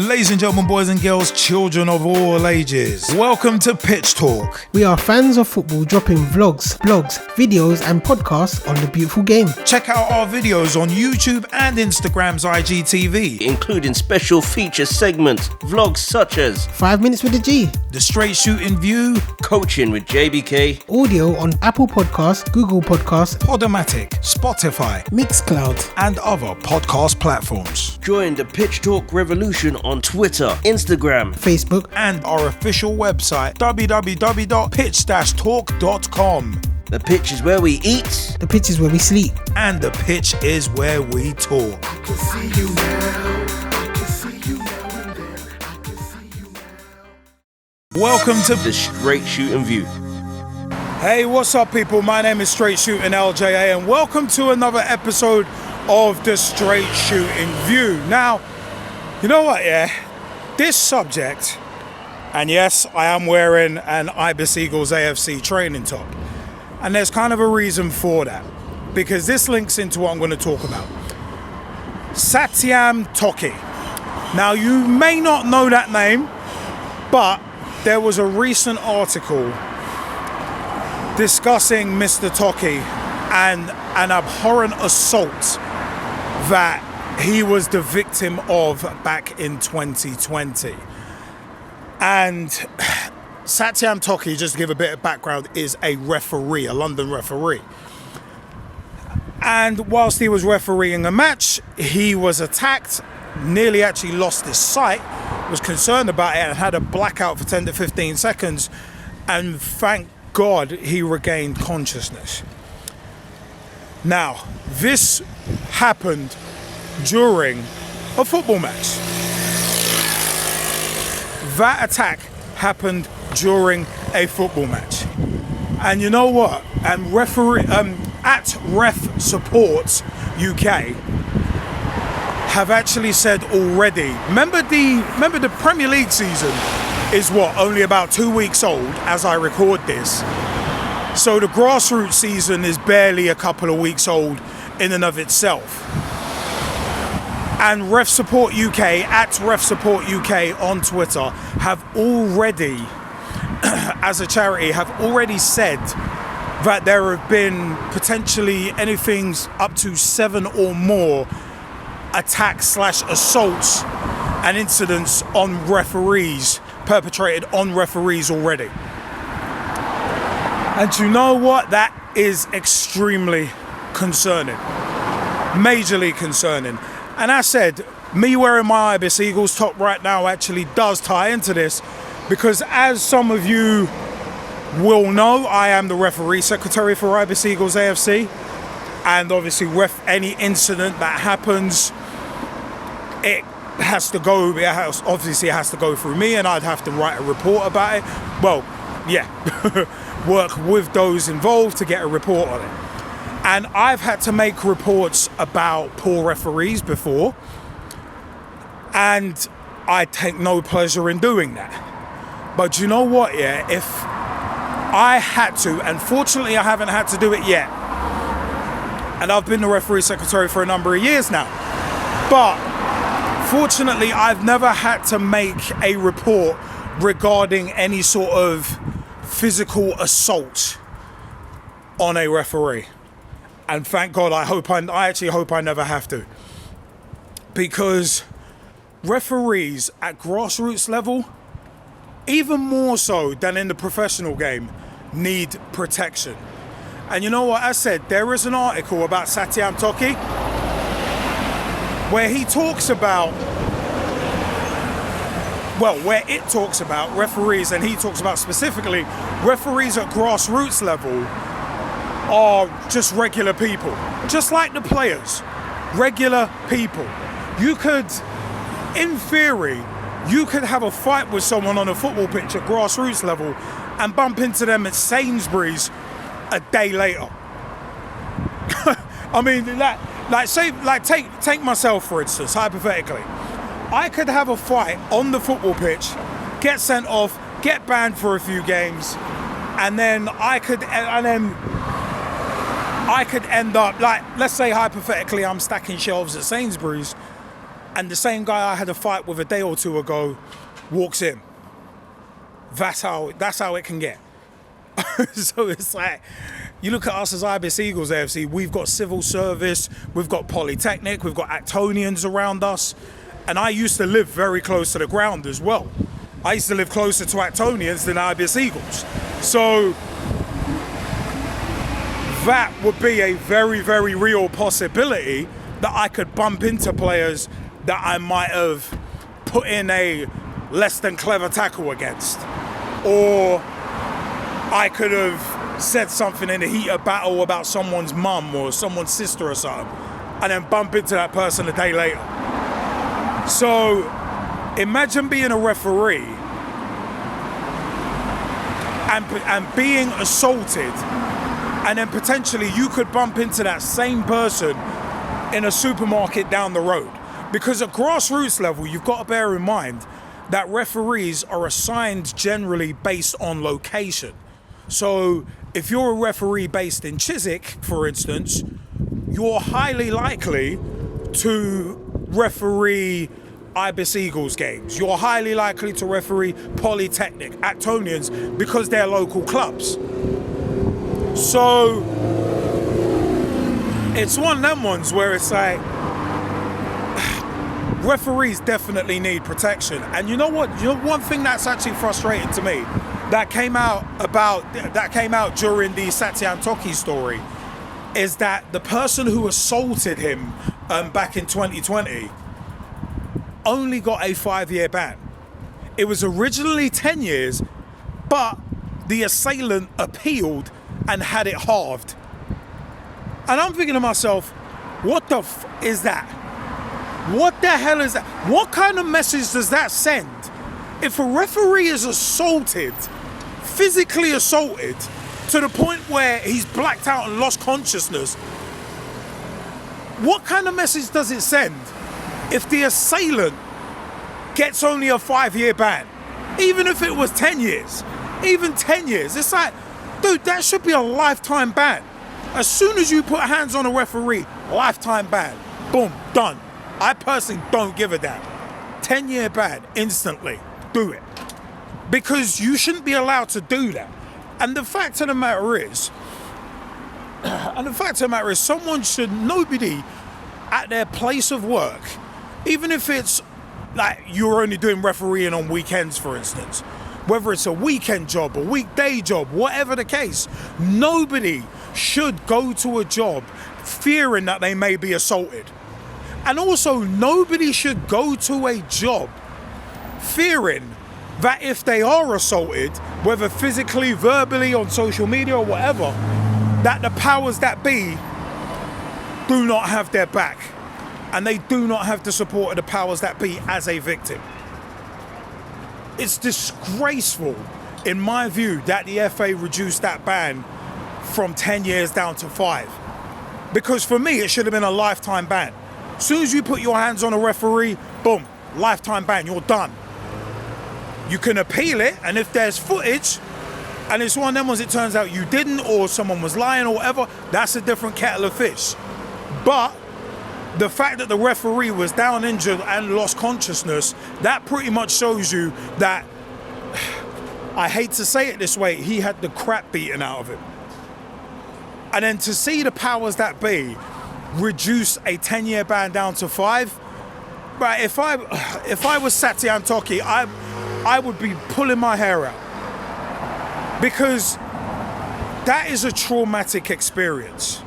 Ladies and gentlemen, boys and girls, children of all ages, welcome to Pitch Talk. We are fans of football dropping vlogs, blogs, videos and podcasts on the beautiful game. Check out our videos on YouTube and Instagram's IGTV, including special feature segments, vlogs such as 5 Minutes with the G, the Straight Shootin View, Coaching with JBK, audio on Apple Podcasts, Google Podcasts, Podomatic, Spotify, Mixcloud and other podcast platforms. Join the Pitch Talk revolution on Twitter, Instagram, Facebook and our official website www.pitch-talk.com. The pitch is where we eat, the pitch is where we sleep, and the pitch is where we talk. I can see you now. I can see you now and then. I can see you now. Welcome to the Straight Shootin View. Hey, what's up, people? My name is Straight Shootin LJA, and welcome to another episode of the Straight Shootin View. Now, you know what, yeah? This subject, and yes, I am wearing an Ibis Eagles AFC training top, and there's kind of a reason for that, because this links into what I'm going to talk about. Satyam Toki. Now, you may not know that name, but there was a recent article discussing Mr. Toki and an abhorrent assault that he was the victim of back in 2020. And Satyam Toki, just to give a bit of background, is a referee, a London referee. And whilst he was refereeing a match, he was attacked, nearly actually lost his sight, was concerned about it and had a blackout for 10 to 15 seconds. And thank God he regained consciousness. Now, this happened during a football match. That attack happened during a football match. And you know what? And at Ref Support UK have actually said already, remember the Premier League season is only about 2 weeks old as I record this. So the grassroots season is barely a couple of weeks old in and of itself. And Ref Support UK, at Ref Support UK on Twitter, have already, as a charity, have already said that there have been potentially anything up to 7 or more attacks/assaults and incidents on referees, perpetrated on referees already. And you know what? That is extremely concerning. Majorly concerning. And I said, me wearing my Ibis Eagles top right now actually does tie into this, because as some of you will know, I am the referee secretary for Ibis Eagles AFC. And obviously, any incident that happens, it has to go through me, and I'd have to write a report about it. Well, yeah, work with those involved to get a report on it. And I've had to make reports about poor referees before, and I take no pleasure in doing that. But you know what, yeah, if I had to, and fortunately I haven't had to do it yet, and I've been the referee secretary for a number of years now, but fortunately I've never had to make a report regarding any sort of physical assault on a referee. And thank God, I actually hope I never have to. Because referees at grassroots level, even more so than in the professional game, need protection. And you know what I said? There is an article about Satyam Toki where he talks about, where it talks about referees, and he talks about specifically referees at grassroots level are just regular people, just like the players, regular people. You could, in theory, have a fight with someone on a football pitch at grassroots level and bump into them at Sainsbury's a day later. I mean, take myself for instance, hypothetically. I could have a fight on the football pitch, get sent off, get banned for a few games, and then I could end up, let's say hypothetically I'm stacking shelves at Sainsbury's, and the same guy I had a fight with a day or two ago walks in. That's how it can get. So it's like, you look at us as Ibis Eagles AFC, we've got civil service, we've got Polytechnic, we've got Actonians around us, and I used to live very close to the ground as well. I used to live closer to Actonians than Ibis Eagles. So that would be a very, very real possibility that I could bump into players that I might have put in a less than clever tackle against. Or I could have said something in the heat of battle about someone's mum or someone's sister or something, and then bump into that person a day later. So imagine being a referee and being assaulted, and then potentially you could bump into that same person in a supermarket down the road. Because at grassroots level, you've got to bear in mind that referees are assigned generally based on location. So if you're a referee based in Chiswick, for instance, you're highly likely to referee Ibis Eagles games. You're highly likely to referee Polytechnic, Actonians, because they're local clubs. So it's one of them ones where it's like, referees definitely need protection. And you know what? You know one thing that's actually frustrating to me that came out during the Satyam Toki story is that the person who assaulted him back in 2020 only got a 5-year ban. It was originally 10 years, but the assailant appealed and had it halved. And I'm thinking to myself, what the is that? What the hell is that? What kind of message does that send? If a referee is assaulted, physically assaulted, to the point where he's blacked out and lost consciousness, what kind of message does it send if the assailant gets only a 5-year ban? Even if it was 10 years, even 10 years, it's like, dude, that should be a lifetime ban. As soon as you put hands on a referee, lifetime ban, boom, done. I personally don't give a damn. 10-year ban, instantly, do it. Because you shouldn't be allowed to do that. And the fact of the matter is, nobody at their place of work, even if it's like you're only doing refereeing on weekends, for instance, whether it's a weekend job, a weekday job, whatever the case, nobody should go to a job fearing that they may be assaulted. And also, nobody should go to a job fearing that if they are assaulted, whether physically, verbally, on social media or whatever, that the powers that be do not have their back. And they do not have the support of the powers that be as a victim. It's disgraceful, in my view, that the FA reduced that ban from 10 years down to 5. Because for me, it should have been a lifetime ban. As soon as you put your hands on a referee, boom, lifetime ban, you're done. You can appeal it, and if there's footage, and it's one of them ones it turns out you didn't, or someone was lying or whatever, that's a different kettle of fish. But the fact that the referee was down injured and lost consciousness, that pretty much shows you that, I hate to say it this way, he had the crap beaten out of him. And then to see the powers that be reduce a 10-year ban down to 5, right? If I was Satyam Toki, I would be pulling my hair out, because that is a traumatic experience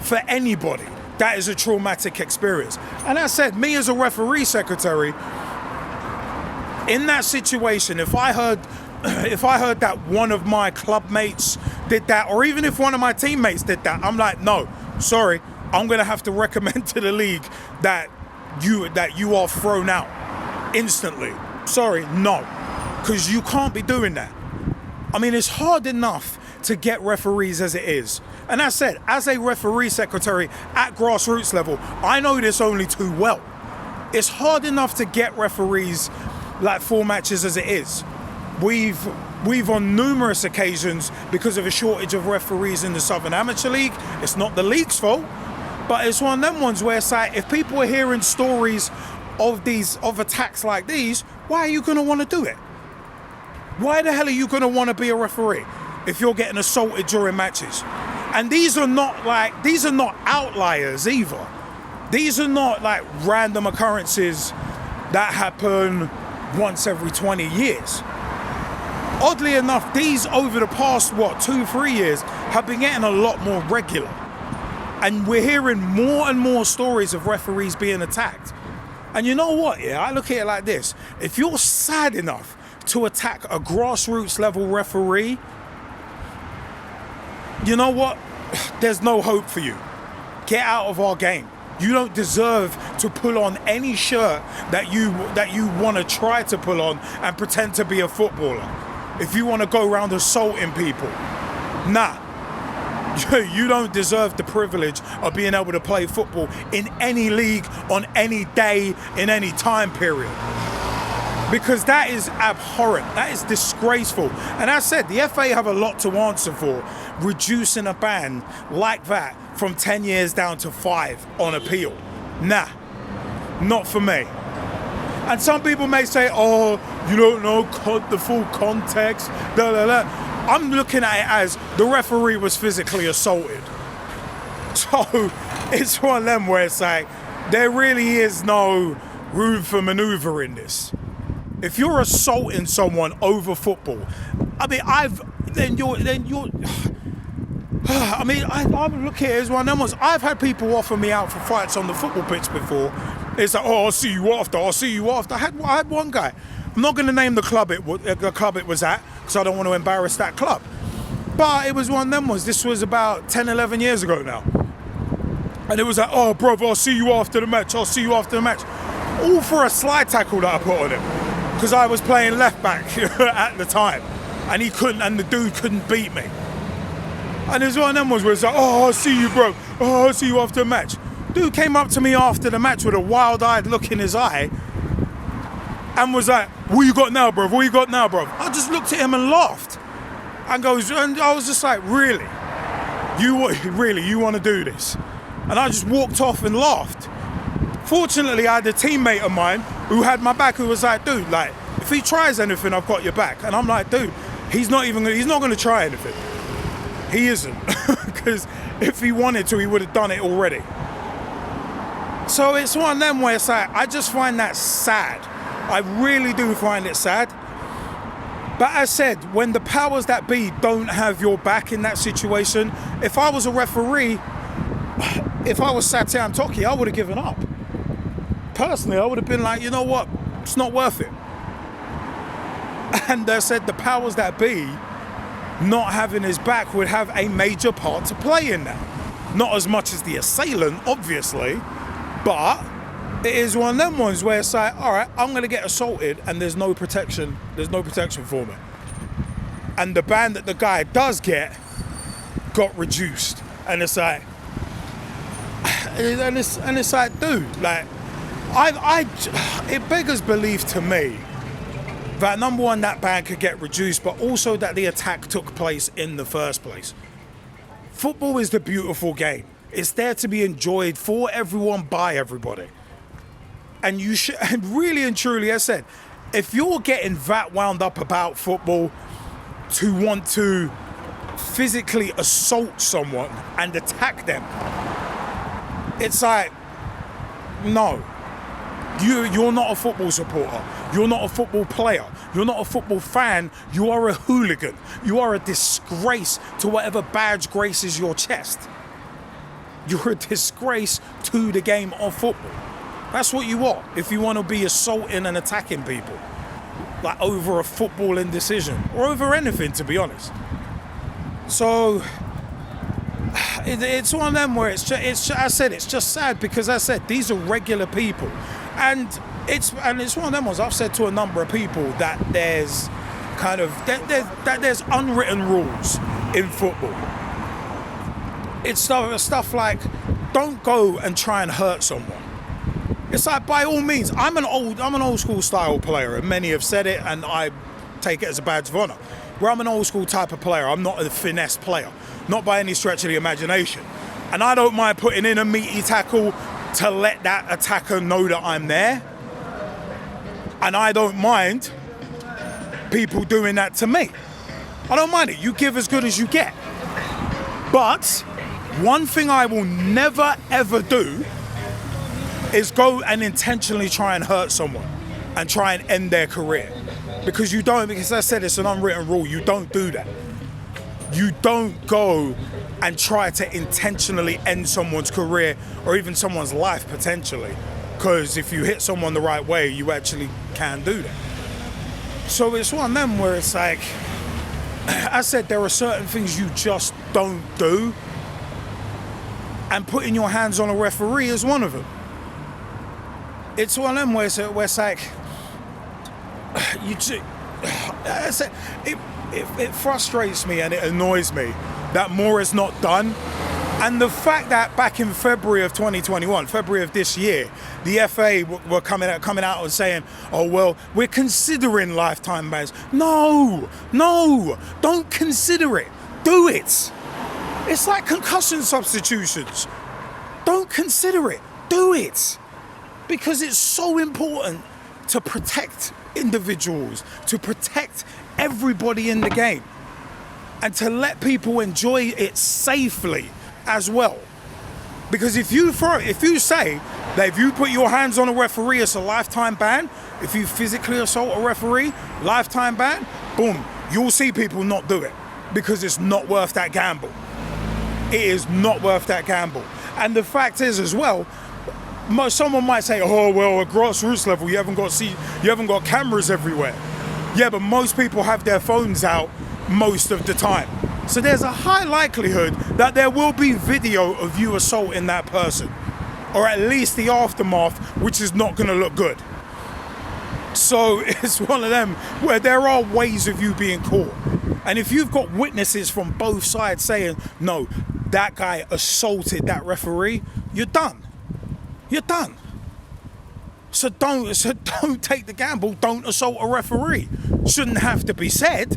for anybody. That is a traumatic experience. And I said, me as a referee secretary, in that situation, if I heard that one of my club mates did that, or even if one of my teammates did that, I'm like, no, sorry, I'm gonna have to recommend to the league that you are thrown out instantly. Sorry, no, because you can't be doing that. I mean, it's hard enough to get referees as it is. And I said, as a referee secretary at grassroots level, I know this only too well. It's hard enough to get referees like 4 matches as it is. We've on numerous occasions, because of a shortage of referees in the Southern Amateur League, it's not the league's fault, but it's one of them ones where it's like, if people are hearing stories of attacks like these, why are you going to want to do it? Why the hell are you going to want to be a referee if you're getting assaulted during matches? And these are not outliers either. These are not like random occurrences that happen once every 20 years. Oddly enough, these over the past, 2-3 years have been getting a lot more regular. And we're hearing more and more stories of referees being attacked. And you know what, I look at it like this. If you're sad enough to attack a grassroots level referee, you know what? There's no hope for you. Get out of our game. You don't deserve to pull on any shirt that you want to try to pull on and pretend to be a footballer. If you want to go around assaulting people, nah. You don't deserve the privilege of being able to play football in any league, on any day, in any time period. Because that is abhorrent, that is disgraceful. And as I said, the FA have a lot to answer for, reducing a ban like that from 10 years down to 5 on appeal. Nah, not for me. And some people may say, oh, you don't know the full context, da da da. I'm looking at it as the referee was physically assaulted. So it's one of them where it's like, there really is no room for maneuver in this. If you're assaulting someone over football, I mean, I'm looking at it as one of them ones. I've had people offer me out for fights on the football pitch before. It's like, oh, I'll see you after. I had one guy. I'm not going to name the club it was at, because I don't want to embarrass that club. But it was one of them ones. This was about 10, 11 years ago now. And it was like, oh, bro, I'll see you after the match. All for a slide tackle that I put on him. Because I was playing left back at the time. And the dude couldn't beat me. And it was one of them ones where it's like, oh, I'll see you, bro. Oh, I'll see you after the match. Dude came up to me after the match with a wild-eyed look in his eye and was like, what you got now, bro? I just looked at him and laughed. And I was just like, really? You want to do this? And I just walked off and laughed. Fortunately, I had a teammate of mine who had my back, who was like, dude, like, if he tries anything, I've got your back. And I'm like, dude, he's not going to try anything. He isn't. Because if he wanted to, he would have done it already. So it's one of them where it's like, I just find that sad. I really do find it sad. But as I said, when the powers that be don't have your back in that situation, if I was a referee, if I was Satyam Toki, I would have given up. Personally, I would have been like, you know what, it's not worth it. And I said the powers that be not having his back would have a major part to play in that. Not as much as the assailant, obviously, but it is one of them ones where it's like, all right, I'm going to get assaulted and there's no protection for me. And the ban that the guy does get got reduced. And it's like, dude, like, it beggars belief to me that number one, that ban could get reduced, but also that the attack took place in the first place. Football is the beautiful game. It's there to be enjoyed for everyone, by everybody. And you should, and really and truly, as I said, if you're getting that wound up about football to want to physically assault someone and attack them, it's like, no. You're not a football supporter. You're not a football player. You're not a football fan. You are a hooligan. You are a disgrace to whatever badge graces your chest. You're a disgrace to the game of football. That's what you are if you want to be assaulting and attacking people. Like over a footballing decision. Or over anything, to be honest. So it's one of them where it's just sad because as I said, these are regular people. And it's one of them ones I've said to a number of people that there's there's unwritten rules in football. It's stuff like, don't go and try and hurt someone. It's like, by all means, I'm an old school style player, and many have said it, and I take it as a badge of honor. Where I'm an old school type of player, I'm not a finesse player, not by any stretch of the imagination. And I don't mind putting in a meaty tackle to let that attacker know that I'm there. And I don't mind people doing that to me. I don't mind it. You give as good as you get. But one thing I will never ever do is go and intentionally try and hurt someone and try and end their career. Because you don't, because I said it's an unwritten rule, you don't do that. You don't go and try to intentionally end someone's career or even someone's life potentially. Because if you hit someone the right way, you actually can do that. So it's one of them where it's like, I said there are certain things you just don't do, and putting your hands on a referee is one of them. It's one of them where it's like, it frustrates me and it annoys me that more is not done. And the fact that back in February of 2021, February of this year, the FA were coming out and saying, oh, well, we're considering lifetime bans. No, don't consider it. Do it. It's like concussion substitutions. Don't consider it. Do it. Because it's so important to protect individuals, to protect everybody in the game, and to let people enjoy it safely as well. Because if you say that if you put your hands on a referee, it's a lifetime ban. If you physically assault a referee, lifetime ban, boom, you'll see people not do it because it's not worth that gamble. It is not worth that gamble. And the fact is as well, someone might say, oh, well, at grassroots level, you haven't got cameras everywhere. Yeah, but most people have their phones out most of the time. So there's a high likelihood that there will be video of you assaulting that person, or at least the aftermath, which is not going to look good. So it's one of them where there are ways of you being caught. And if you've got witnesses from both sides saying, no, that guy assaulted that referee, you're done. You're done. So don't take the gamble. Don't assault a referee. Shouldn't have to be said.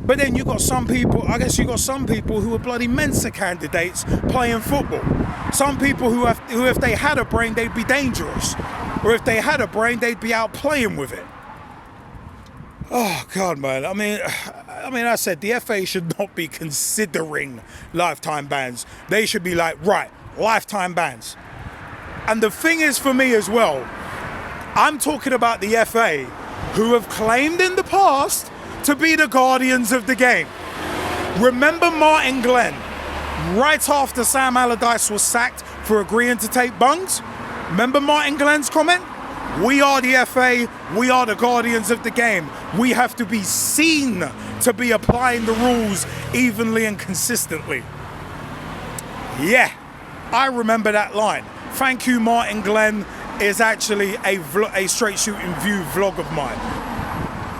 But then you got some people, I guess you got some people who are bloody Mensa candidates playing football. Some people who if they had a brain, they'd be dangerous. Or if they had a brain, they'd be out playing with it. Oh, God, man. I mean, I said the FA should not be considering lifetime bans. They should be like, right, lifetime bans. And the thing is for me as well, I'm talking about the FA who have claimed in the past to be the guardians of the game. Remember Martin Glenn, right after Sam Allardyce was sacked for agreeing to take bungs? Remember Martin Glenn's comment? We are the FA, we are the guardians of the game. We have to be seen to be applying the rules evenly and consistently. Yeah, I remember that line. Thank you, Martin Glenn is actually a Straight Shootin View vlog of mine.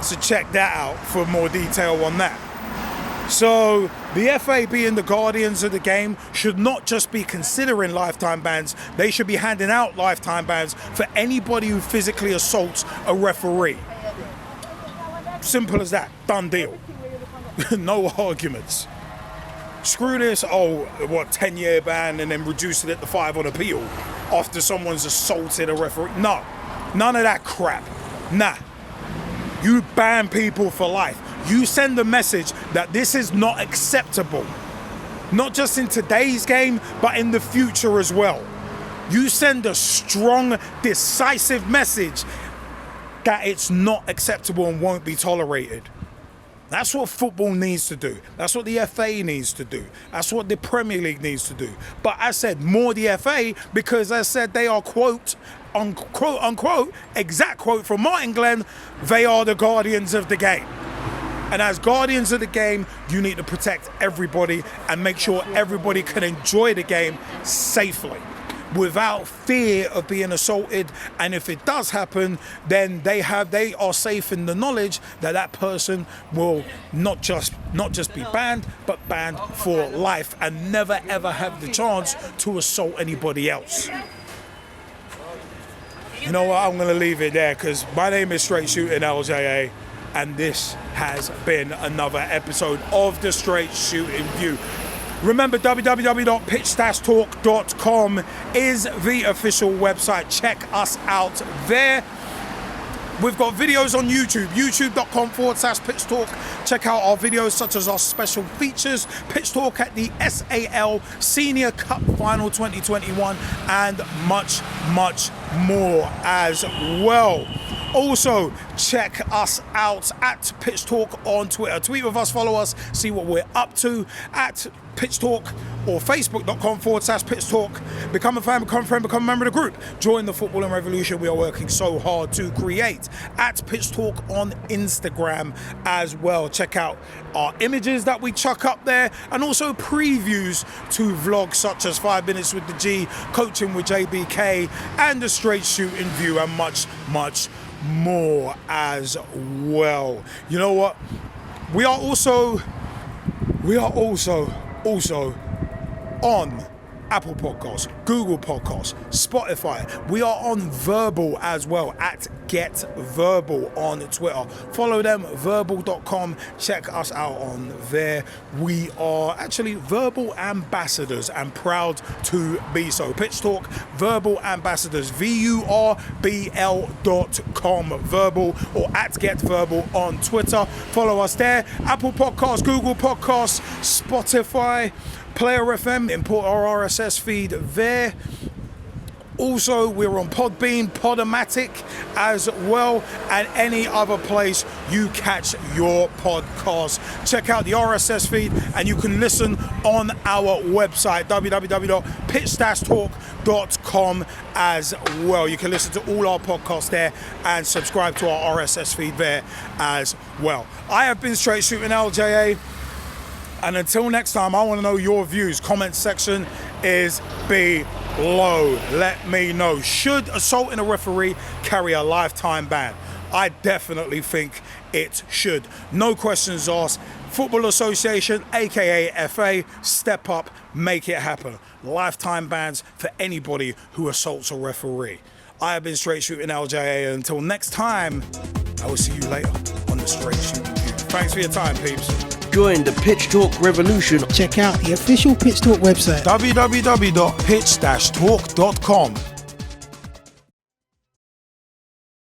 So check that out for more detail on that. So the FA being the guardians of the game should not just be considering lifetime bans, they should be handing out lifetime bans for anybody who physically assaults a referee. Simple as that, done deal. No arguments. Screw this, 10-year ban and then reducing it to 5 on appeal after someone's assaulted a referee. No, none of that crap. Nah. You ban people for life. You send a message that this is not acceptable. Not just in today's game, but in the future as well. You send a strong, decisive message that it's not acceptable and won't be tolerated. That's what football needs to do. That's what the FA needs to do. That's what the Premier League needs to do. But I said more the FA because I said they are quote unquote, exact quote from Martin Glenn, they are the guardians of the game. And as guardians of the game, you need to protect everybody and make sure everybody can enjoy the game safely without fear of being assaulted. And if it does happen, then they are safe in the knowledge that that person will not just be banned, but banned for life and never ever have the chance to assault anybody else. You know what, I'm going to leave it there because my name is Straight Shootin LJA and this has been another episode of the Straight Shootin View. Remember, www.pitchstastalk.com is the official website. Check us out there. We've got videos on YouTube, youtube.com/Pitch Talk. Check out our videos such as our special features, Pitch Talk at the SAL Senior Cup Final 2021, and much, much more as well. Also, check us out at Pitch Talk on Twitter. Tweet with us, follow us, see what we're up to at Pitch Talk or facebook.com/Pitch Talk. Become a fan, become a friend, become a member of the group. Join the footballing revolution we are working so hard to create at Pitch Talk on Instagram as well. Check out our images that we chuck up there and also previews to vlogs such as 5 Minutes with the G, Coaching with JBK, and the Straight Shootin View, and much, much more as well. You know what? We are also on Apple Podcasts, Google Podcasts, Spotify. We are on Verbal as well, at Get Verbal on Twitter. Follow them, verbal.com. Check us out on there. We are actually Verbal Ambassadors and proud to be so. Pitch Talk, Verbal Ambassadors, VURBL.com, Verbal, or at Get Verbal on Twitter. Follow us there. Apple Podcasts, Google Podcasts, Spotify, Player FM, import our RSS feed there. Also, we're on Podbean, Podomatic as well, and any other place you catch your podcast. Check out the RSS feed, and you can listen on our website, www.pitch-talk.com as well. You can listen to all our podcasts there and subscribe to our RSS feed there as well. I have been Straight Shootin LJA. And until next time, I want to know your views. Comment section is below. Let me know. Should assaulting a referee carry a lifetime ban? I definitely think it should. No questions asked. Football Association, aka FA, step up, make it happen. Lifetime bans for anybody who assaults a referee. I have been Straight Shootin LJA. Until next time, I will see you later on the Straight Shootin View. Thanks for your time, peeps. Join the Pitch Talk revolution. Check out the official Pitch Talk website, www.pitch-talk.com.